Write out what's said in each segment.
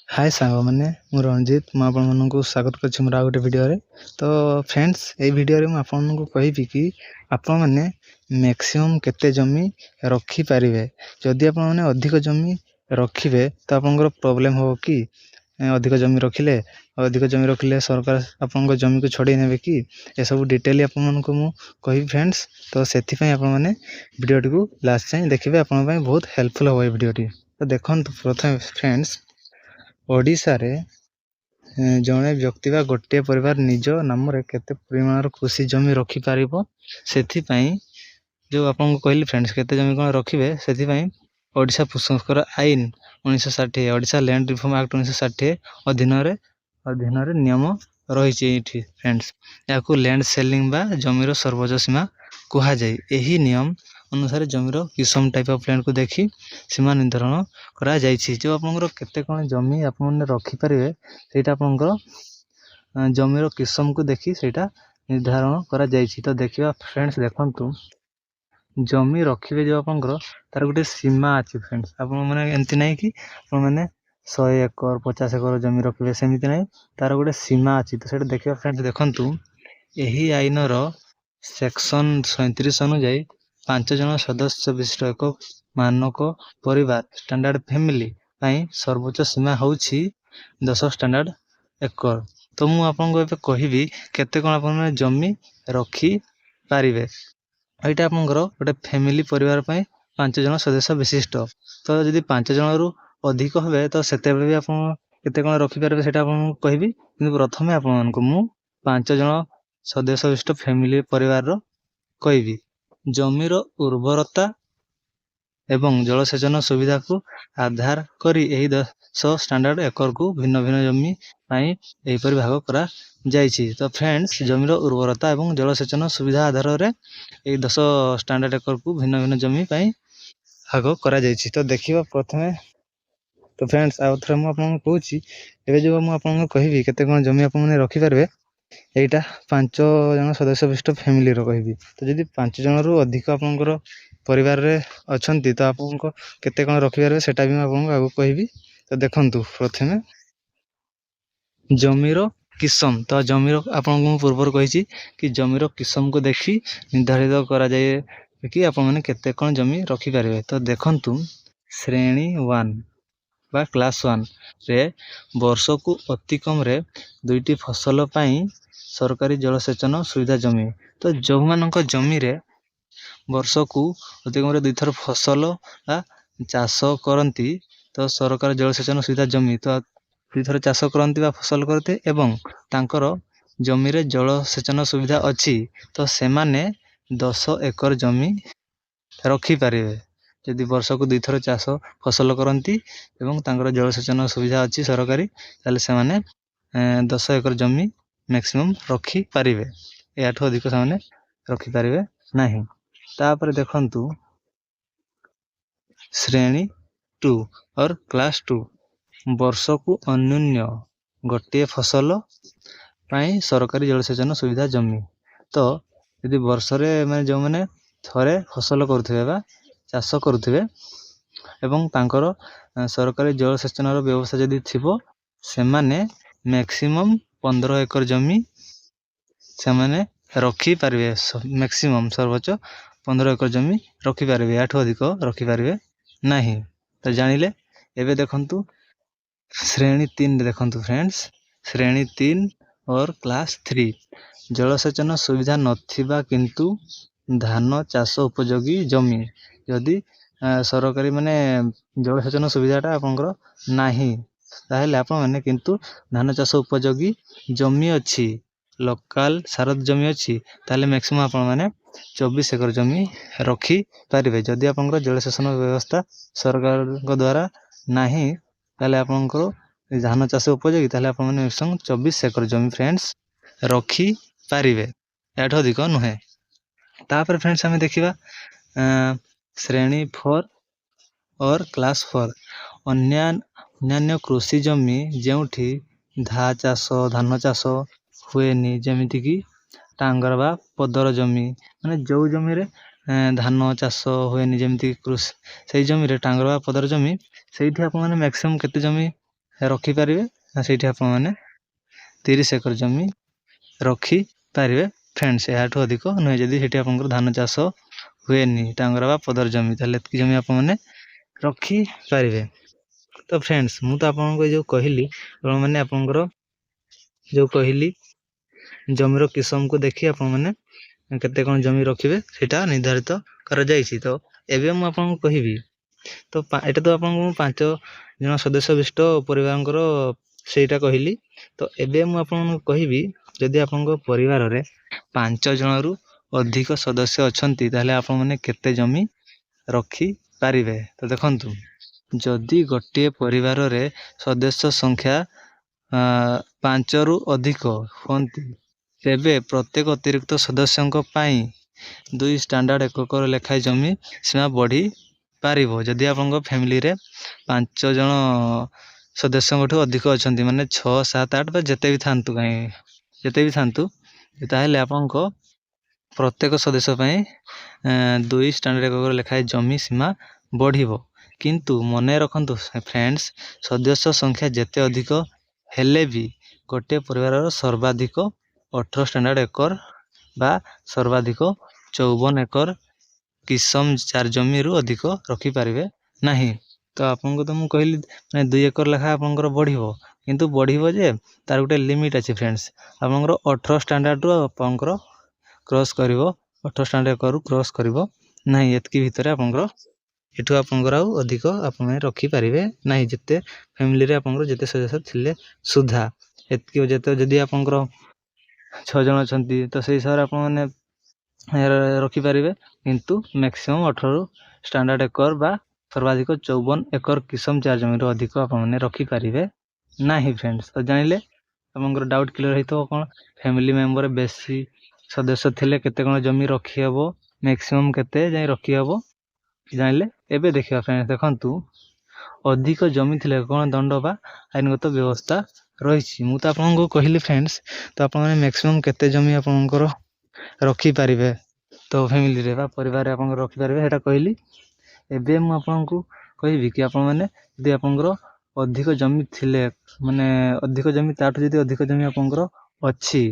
हाय सांग मैंने मु रंजित मु आपको स्वागत कर मोर आ गोटे भिडियो तो फ्रेंड्स ये भिडियो मु आपको कहबी कि आपण मैंने मैक्सिमम केते जमी रखिपारे जदि आप अधिक जमी रखिए तो आपंकर प्रोब्लेम हो कि अधिक जमी रखिले सरकार आपन जमी को छड़े ने कि ये सब डिटेल आपको मु कहि फ्रेंड्स। तो से मैंने भिडियो को लास्ट जाए देखिए आप बहुत हेल्पफुल हो भिडियोटी। तो देखो प्रथम फ्रेंड्स ओडिशा रे जड़े व्यक्ति बा गोटे परिवार निज नाम केते परिमाण कृषि जमी रखिपार से जो आपको कहली फ्रेंड्स केते जमी कौन रखिए से ओडिशा संस्कार आईन 1960 ओडिशा लैंड रिफॉर्म एक्ट 1960 अधीन रे नियम रही फ्रेंड्स या लैंड सेलिंग बा जमीर सर्वोच्च सीमा कह जाए। यही नियम अनुसार जमीर किसम टाइप ऑफ लैंड को देखी सीमा निर्धारण करा जायछि। जो आपनकर केते कोन जमी आपन रखि परिवे सेटा आपनकर जमीर किसम को देखी सेटा निर्धारण करा जायछि। तो देखिबा फ्रेंड्स देखंतु जमी रखिबे जो आपनकर तार गोटे सीमा अछि फ्रेंड्स। आपन माने एंती नै कि आपन माने 100 एकड़ 50 एकड़ जमी रखिबे सेमिति नै तार गोटे सीमा अछि। तो सेटा देखिबा फ्रेंड्स देखंतु एही आईन रो सेक्शन 37 अनुଯାयी 5 जन सदस्य विशिष्ट एक मानक परिवार स्टैंडर्ड फैमिली सर्वोच्च सीमा होउछि 10 स्टैंडर्ड एकड़। तो मु आपनको कहबी केते कोन आपन जमी रखी पारिबे। एटा आपनकर गोटे फैमिली परिवार 5 जन सदस्य विशिष्ट। तो यदि 5 जन रु अधिक होबे तो सेते भी आपन केते कोन रखि पारबे सेटा आपन कहबी। किंतु प्रथमे आपन को मु 5 जन सदस्य विशिष्ट फैमिली परिवार रो कहबी। जमीर उर्वरता एवं जलसेचन सुविधा को आधार करी एही 10 स्टैंडर्ड एकड़ को भिन्न भिन्न जमी एहीपरि भाग करा जायछि। तो फ्रेंड्स जमीर उर्वरता एवं जलसेचन सुविधा आधार रे एही 10 स्टैंडर्ड एकड़ को भिन्न भिन्न जमी भाग करा जायछि। तो देखिबा प्रथमे तो फ्रेंड्स आ थरे मु आपन कहूछि एबे जो मु आपन कहबी केते कोन जमी आपन ने रखि पारबे एटा 5 जन सदस्य विशिष्ट फैमिली रो कहबी। तो जदि 5 जन रु अधिक आपनकर परिवार रे अछंती तो आपनको केते कोन रखि पारबे सेटा भी आपनको आगु कहबी। तो देखंतु प्रथमे जमीर किसम। तो जमीर आपनको पूर्वर कहिछि कि जमीर किसम को देखी निर्धारित करा जाए कि आपन माने केते कोन जमी रखि पारबे। तो देखंतु श्रेणी 1 बा क्लास 1 रे वर्ष को अति कम रे 2टी फसल पाई सरकारी जलसेचन सुविधा जमी। तो जो मानक जमी रे वर्ष को अति कम रे 2 थर फसल चाष करती तो सरकार जलसेचन सुविधा जमी तो 2 थर चाष करती बा फसल करते एवं तांकर जमी रे जलसेचन सुविधा अच्छी तो से माने 10 एकड़ जमी रखि पारिबे। यदि वर्ष को 2 थर चाष फसल करती एवं तांकर जलसेचन सुविधा अच्छी सरकारी ताले से माने 10 एकड़ जमी मैक्सिमम रखि पारिबे। याठो अधिक से माने रखि पारिबे नाही। तापर देखंतु श्रेणी 2 और क्लास 2 वर्ष को अन्यून्य गोटे फसल पाई सरकारी जलसेचन सुविधा जमी। तो यदि वर्ष रे माने जो माने थरे फसल करथबे बा चाष करथबे एवं तांकर सरकारी जलसेचन रो व्यवस्था जदि थिबो से माने मैक्सिमम 15 एकड़ जमी से माने रखि पारबे। मैक्सिमम सर्वोच्च 15 एकड़ जमी रखि पारबे। याठो अधिक रखि पारबे नाही। तो जानिले एबे देखंतु श्रेणी 3 देखंतु फ्रेंड्स श्रेणी 3 और क्लास 3 जलसेचन सुविधा नथिबा किंतु धान चाष उपयोगी जमी। यदि सरकारी माने जलसेचन सुविधाटा आपनकर नाही ताहेले आपन माने किंतु धान चाष उपयोगी जमी अछि लोकल सारद जमी अछि ताले मैक्सिमम आपन माने 24 एकड़ जमी रखी पारिबे। जदि आपनकर जलसेचन व्यवस्था सरकार को द्वारा नाही ताले आपनकर धान चाष उपयोगी ताले आपन माने मैक्सिमम 24 एकड़ जमी फ्रेंड्स रखी पारिबे। याठो अधिक नुहे। तापर फ्रेंड्स हमें देखिबा श्रेणी 4 और क्लास 4 अन्य कृषि जमी जेउठी धान चाष हुएनी जेमिति कि टांगर बा पदर जमी माने जो जमी रे धान चाष हुएनी जेमिति कृषि सेही जमी रे टांगर बा पदर जमी सेठी आपन माने मैक्सिमम केते जमी ରଖିପାରିବେ ନା ସେଇଠି ଆପଣମାନେ 30 ଏକର ଜମି ରଖିପାରିବେ ଫ୍ରେଣ୍ଡସ୍। ଏହାଠୁ ଅଧିକ ନୁହେଁ। ଯଦି ସେଠି ଆପଣଙ୍କର ଧାନ ଚାଷ ହୁଏନି ଟାଙ୍ଗରା ବା ପଦର ଜମି, ତାହେଲେ ଏତିକି ଜମି ଆପଣମାନେ ରଖିପାରିବେ। ତ ଫ୍ରେଣ୍ଡସ୍, ମୁଁ ତ ଆପଣଙ୍କୁ ଯେଉଁ କହିଲି ଆପଣମାନେ ଆପଣଙ୍କର ଯେଉଁ କହିଲି ଜମିର କିସମକୁ ଦେଖି ଆପଣମାନେ କେତେ କ'ଣ ଜମି ରଖିବେ ସେଇଟା ନିର୍ଦ୍ଧାରିତ କରାଯାଇଛି। ତ ଏବେ ମୁଁ ଆପଣଙ୍କୁ କହିବି, ତ ଏଇଟା ତ ଆପଣଙ୍କୁ ମୁଁ 5 ଜଣ ସଦସ୍ୟ ବିଶିଷ୍ଟ ପରିବାରଙ୍କର ସେଇଟା କହିଲି। ତ ଏବେ ମୁଁ ଆପଣଙ୍କୁ କହିବି, ଯଦି ଆପଣଙ୍କ ପରିବାରରେ 5 ଜଣରୁ ଅଧିକ ସଦସ୍ୟ ଅଛନ୍ତି ତାହେଲେ ଆପଣମାନେ କେତେ ଜମି ରଖିପାରିବେ। ତ ଦେଖନ୍ତୁ, ଯଦି ଗୋଟିଏ ପରିବାରରେ ସଦସ୍ୟ ସଂଖ୍ୟା 5ରୁ ଅଧିକ ହୁଅନ୍ତି, ତେବେ ପ୍ରତ୍ୟେକ ଅତିରିକ୍ତ ସଦସ୍ୟଙ୍କ ପାଇଁ 2 ଷ୍ଟାଣ୍ଡାର୍ଡ଼ ଏକର ଲେଖାଏଁ ଜମି ସୀମା ବଢ଼ିପାରିବ। ଯଦି ଆପଣଙ୍କ ଫ୍ୟାମିଲିରେ 5 ଜଣ ସଦସ୍ୟଙ୍କଠୁ ଅଧିକ ଅଛନ୍ତି, ମାନେ 6, 7, 8 ବା ଯେତେ ବି ଥାନ୍ତୁ, ତାହେଲେ ଆପଣଙ୍କ ପ୍ରତ୍ୟେକ ସଦସ୍ୟ ପାଇଁ 2 ଷ୍ଟାଣ୍ଡାର୍ଡ଼ ଏକର ଲେଖାଏଁ ଜମି ସୀମା ବଢ଼ିବ। କିନ୍ତୁ ମନେ ରଖନ୍ତୁ ଫ୍ରେଣ୍ଡସ୍, ସଦସ୍ୟ ସଂଖ୍ୟା ଯେତେ ଅଧିକ ହେଲେ ବି ଗୋଟିଏ ପରିବାରର ସର୍ବାଧିକ 18 ଷ୍ଟାଣ୍ଡାର୍ଡ଼ ଏକର ବା ସର୍ବାଧିକ 54 ଏକର କିସମ 4 ଜମିରୁ ଅଧିକ ରଖିପାରିବେ ନାହିଁ। ତ ଆପଣଙ୍କୁ ତ ମୁଁ କହିଲି ମାନେ 2 ଏକର ଲେଖା ଆପଣଙ୍କର ବଢ଼ିବ, କିନ୍ତୁ ବଢ଼ିବ ଯେ ତାର ଗୋଟେ ଲିମିଟ୍ ଅଛି ଫ୍ରେଣ୍ଡସ୍। ଆପଣଙ୍କର 18 ଷ୍ଟାଣ୍ଡାର୍ଡ଼ରୁ ଆପଣଙ୍କର କ୍ରସ୍ କରିବ, 18 ଷ୍ଟାଣ୍ଡାର୍ଡ଼ ଏକରରୁ କ୍ରସ୍ କରିବ ନାହିଁ। ଏତିକି ଭିତରେ ଆପଣଙ୍କର ଏଠୁ ଆପଣଙ୍କର ଆଉ ଅଧିକ ଆପଣମାନେ ରଖିପାରିବେ ନାହିଁ, ଯେତେ ଫ୍ୟାମିଲିରେ ଆପଣଙ୍କର ଯେତେ ସଦସ୍ୟ ଥିଲେ ସୁଦ୍ଧା। ଏତିକି ଯଦି ଆପଣଙ୍କର 6 ଜଣ ଅଛନ୍ତି ତ ସେଇ ହିସାବରେ ଆପଣମାନେ ରଖିପାରିବେ, କିନ୍ତୁ ମ୍ୟାକ୍ସିମମ୍ 18 ଷ୍ଟାଣ୍ଡାର୍ଡ଼ ଏକର ବା ସର୍ବାଧିକ 54 ଏକର କିସମ 4 ଜମିରୁ ଅଧିକ ଆପଣମାନେ ରଖିପାରିବେ ନାହିଁ ଫ୍ରେଣ୍ଡସ୍। ତ ଜାଣିଲେ, ଆପଣଙ୍କର ଡାଉଟ୍ କ୍ଲିୟର ହେଇଥିବ କ'ଣ ଫ୍ୟାମିଲି ମେମ୍ବର ବେଶୀ ସଦସ୍ୟ ଥିଲେ କେତେ କ'ଣ ଜମି ରଖିହେବ, ମ୍ୟାକ୍ସିମମ୍ କେତେ ଯାଇ ରଖିହେବ ଜାଣିଲେ। ଏବେ ଦେଖିବା ଫ୍ରେଣ୍ଡସ୍, ଦେଖନ୍ତୁ ଅଧିକ ଜମି ଥିଲେ କ'ଣ ଦଣ୍ଡ ବା ଆଇନଗତ ବ୍ୟବସ୍ଥା ରହିଛି। ମୁଁ ତ ଆପଣଙ୍କୁ କହିଲି ଫ୍ରେଣ୍ଡସ୍, ତ ଆପଣମାନେ ମ୍ୟାକ୍ସିମମ୍ କେତେ ଜମି ଆପଣଙ୍କର ରଖିପାରିବେ, ତ ଫ୍ୟାମିଲିରେ ବା ପରିବାରରେ ଆପଣଙ୍କର ରଖିପାରିବେ ସେଇଟା କହିଲି। ଏବେ ମୁଁ ଆପଣଙ୍କୁ କହିବି କି ଆପଣମାନେ ଯଦି ଆପଣଙ୍କର ଅଧିକ ଜମି ଥିଲେ, ମାନେ ଅଧିକ ଜମି ତାଠୁ ଯଦି ଅଧିକ ଜମି ଆପଣଙ୍କର ଅଛି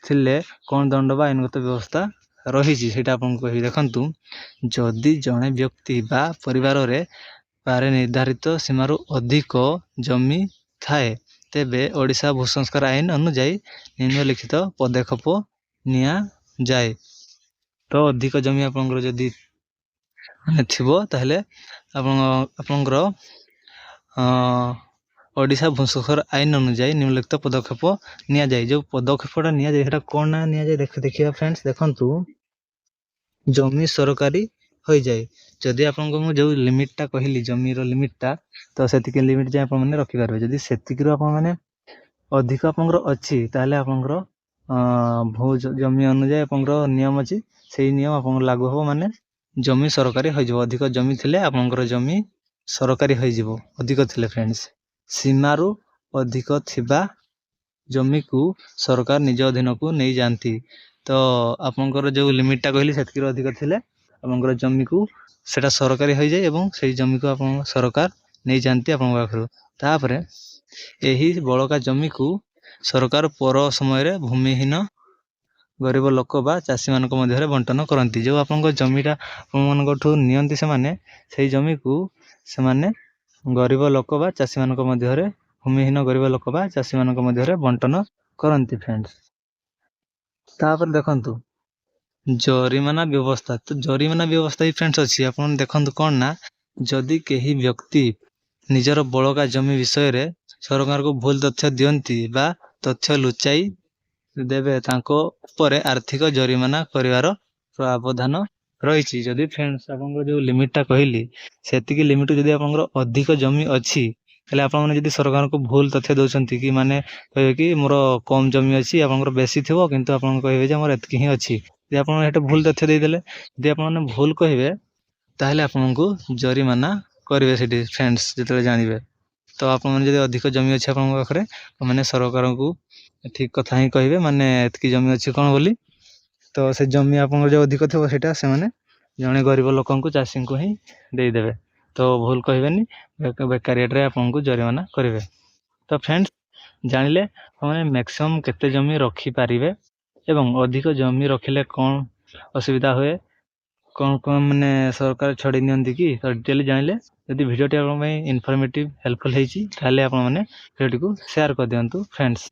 ଥିଲେ କ'ଣ ଦଣ୍ଡ ବା ଆଇନଗତ ବ୍ୟବସ୍ଥା ରହିଛି ସେଇଟା ଆପଣଙ୍କୁ କହିବି। ଦେଖନ୍ତୁ, ଯଦି ଜଣେ ବ୍ୟକ୍ତି ବା ପରିବାରରେ ନିର୍ଦ୍ଧାରିତ ସୀମାରୁ ଅଧିକ ଜମି ଥାଏ, ତେବେ ଓଡ଼ିଶା ଭୂସଂସ୍କାର ଆଇନ ଅନୁଯାୟୀ ନିମ୍ନଲିଖିତ ପଦକ୍ଷେପ ନିଆଯାଏ। ତ ଅଧିକ ଜମି ଆପଣଙ୍କର ଯଦି ଥିବ ତାହେଲେ ଆପଣଙ୍କର ଓଡ଼ିଶା ଭୂସଂସ୍କାର ଆଇନ ଅନୁଯାୟୀ ନିମ୍ନଲିଖିତ ପଦକ୍ଷେପ ନିଆଯାଏ। ଯେଉଁ ପଦକ୍ଷେପଟା ନିଆଯାଏ ସେଇଟା କ'ଣ ନା ନିଆଯାଏ ଦେଖିବା ଫ୍ରେଣ୍ଡସ୍। ଦେଖନ୍ତୁ, ଜମି ସରକାରୀ ହୋଇଯାଏ। ଯଦି ଆପଣଙ୍କୁ ମୁଁ ଯେଉଁ ଲିମିଟ୍ଟା କହିଲି ଜମିର ଲିମିଟ୍ଟା, ତ ସେତିକି ଲିମିଟ୍ ଯାଏ ଆପଣମାନେ ରଖିପାରିବେ। ଯଦି ସେତିକିରୁ ଆପଣମାନେ ଅଧିକ ଆପଣଙ୍କର ଅଛି ତାହେଲେ ଆପଣଙ୍କର ଜମି ଅନୁଯାୟୀ ଆପଣଙ୍କର ନିୟମ ଅଛି, ସେଇ ନିୟମ ଆପଣଙ୍କର ଲାଗୁ ହେବ, ମାନେ ଜମି ସରକାରୀ ହୋଇଯିବ। ଅଧିକ ଜମି ଥିଲେ ଆପଣଙ୍କର ଜମି ସରକାରୀ ହୋଇଯିବ। ଅଧିକ ଥିଲେ ଫ୍ରେଣ୍ଡସ୍, ସୀମାରୁ ଅଧିକ ଥିବା ଜମିକୁ ସରକାର ନିଜ ଅଧୀନକୁ ନେଇଯାଆନ୍ତି। ତ ଆପଣଙ୍କର ଯେଉଁ ଲିମିଟ୍ଟା କହିଲି ସେତିକିରୁ ଅଧିକ ଥିଲେ ଆପଣଙ୍କର ଜମିକୁ ସେଇଟା ସରକାରୀ ହୋଇଯାଏ ଏବଂ ସେଇ ଜମିକୁ ଆପଣଙ୍କ ସରକାର ନେଇଯାଆନ୍ତି ଆପଣଙ୍କ ପାଖରୁ। ତାପରେ ଏହି ବଳକା ଜମିକୁ ସରକାର ପର ସମୟରେ ଭୂମିହୀନ ଗରିବ ଲୋକ ବା ଚାଷୀମାନଙ୍କ ମଧ୍ୟରେ ବଣ୍ଟନ କରନ୍ତି। ଯେଉଁ ଆପଣଙ୍କ ଜମିଟା ଆପଣମାନଙ୍କଠୁ ନିଅନ୍ତି ସେମାନେ, ସେଇ ଜମିକୁ ସେମାନେ ଗରିବ ଲୋକ ବା ଚାଷୀମାନଙ୍କ ମଧ୍ୟରେ, ଭୂମିହୀନ ଗରିବ ଲୋକ ବା ଚାଷୀମାନଙ୍କ ମଧ୍ୟରେ ବଣ୍ଟନ କରନ୍ତି ଫ୍ରେଣ୍ଡସ୍। ତାପରେ ଦେଖନ୍ତୁ ଜରିମାନା ବ୍ୟବସ୍ଥା। ତ ଜରିମାନା ବ୍ୟବସ୍ଥା ବି ଫ୍ରେଣ୍ଡସ୍ ଅଛି। ଆପଣ ଦେଖନ୍ତୁ କ'ଣ ନା, ଯଦି କେହି ବ୍ୟକ୍ତି ନିଜର ବଳକା ଜମି ବିଷୟରେ ସରକାରଙ୍କୁ ଭୁଲ ତଥ୍ୟ ଦିଅନ୍ତି ବା ତଥ୍ୟ ଲୁଚାଇ ଦେବେ, ତାଙ୍କ ଉପରେ ଆର୍ଥିକ ଜରିମାନା କରିବାର ପ୍ରାବଧାନ ରହିଛି। ଯଦି ଫ୍ରେଣ୍ଡସ୍ ଆପଣଙ୍କର ଯେଉଁ ଲିମିଟ୍ଟା କହିଲି ସେତିକି ଲିମିଟ୍ରୁ ଯଦି ଆପଣଙ୍କର ଅଧିକ ଜମି ଅଛି, ହେଲେ ଆପଣମାନେ ଯଦି ସରକାରଙ୍କୁ ଭୁଲ ତଥ୍ୟ ଦେଉଛନ୍ତି କି ମାନେ କହିବେ କି ମୋର କମ୍ ଜମି ଅଛି, ଆପଣଙ୍କର ବେଶୀ ଥିବ କିନ୍ତୁ ଆପଣ କହିବେ ଯେ ମୋର ଏତିକି ହିଁ ଅଛି। ଯଦି ଆପଣ ସେଇଟା ଭୁଲ ତଥ୍ୟ ଦେଇଦେଲେ, ଯଦି ଆପଣମାନେ ଭୁଲ କହିବେ ତାହେଲେ ଆପଣଙ୍କୁ ଜରିମାନା କରିବେ ସେଠି ଫ୍ରେଣ୍ଡସ୍ ଯେତେବେଳେ ଜାଣିବେ। ତ ଆପଣମାନେ ଯଦି ଅଧିକ ଜମି ଅଛି ଆପଣଙ୍କ ପାଖରେ, ମାନେ ସରକାରଙ୍କୁ ଠିକ୍ କଥା ହିଁ କହିବେ, ମାନେ ଏତିକି ଜମି ଅଛି କ'ଣ ବୋଲି। ତ ସେ ଜମି ଆପଣଙ୍କର ଯେଉଁ ଅଧିକ ଥିବ ସେଇଟା ସେମାନେ ଜଣେ ଗରିବ ଲୋକଙ୍କୁ, ଚାଷୀଙ୍କୁ ହିଁ ଦେଇଦେବେ। ତ ଭୁଲ କହିବେନି, ବେକାରିଆରେ ଆପଣଙ୍କୁ ଜରିମାନା କରିବେ। तो फ्रेंड्स जानिले आपने मैक्सिमम केते जमी रखी पारिबे एवं अधिक जमी रखिले कौन असुविधा हुए कौन कौन माने सरकार छड़ी नियंती कि तो डिटेल जानिले यदि वीडियो टी आपन इनफॉर्मेटिव हेल्पफुल हेची ताले आपन माने वीडियो को शेयर कर दियंतु फ्रेंड्स।